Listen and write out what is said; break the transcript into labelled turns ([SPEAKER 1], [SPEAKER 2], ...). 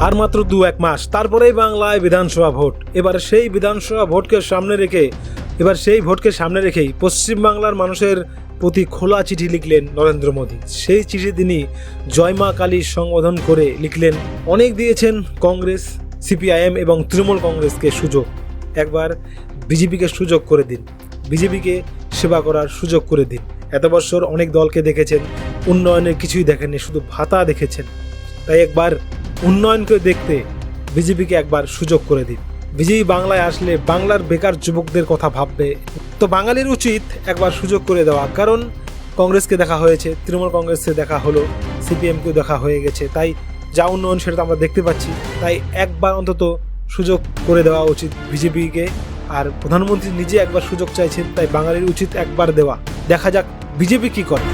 [SPEAKER 1] আর মাত্র 2-1 মাস তারপরেই বাংলায় বিধানসভা ভোট। এবার সেই বিধানসভা ভোটকে সামনে রেখেই পশ্চিমবাংলার মানুষের প্রতি খোলা চিঠি লিখলেন নরেন্দ্র মোদী। সেই চিঠি তিনি জয় মা কালীর সংবোধন করে লিখলেন, অনেক দিয়েছেন কংগ্রেস, সিপিআইএম এবং তৃণমূল কংগ্রেসকে সুযোগ, একবার বিজেপিকে সুযোগ করে দিন, বিজেপিকে সেবা করার সুযোগ করে দিন। এত বছর অনেক দলকে দেখেছেন, উন্নয়নের কিছুই দেখেননি, শুধু ভাতা দেখেছেন। তাই একবার উন্নয়নকে দেখতে বিজেপিকে একবার সুযোগ করে দিন। বিজেপি বাংলায় আসলে বাংলার বেকার যুবকদের কথা ভাববে। তো বাঙালির উচিত একবার সুযোগ করে দেওয়া, কারণ কংগ্রেসকে দেখা হয়েছে, তৃণমূল কংগ্রেসকে দেখা হলো, সিপিএমকেও দেখা হয়ে গেছে। তাই যা উন্নয়ন সেটা তো আমরা দেখতে পাচ্ছি। তাই একবার অন্তত সুযোগ করে দেওয়া উচিত বিজেপিকে। আর প্রধানমন্ত্রী নিজে একবার সুযোগ চাইছেন, তাই বাঙালির উচিত একবার দেওয়া। দেখা যাক বিজেপি কি করে।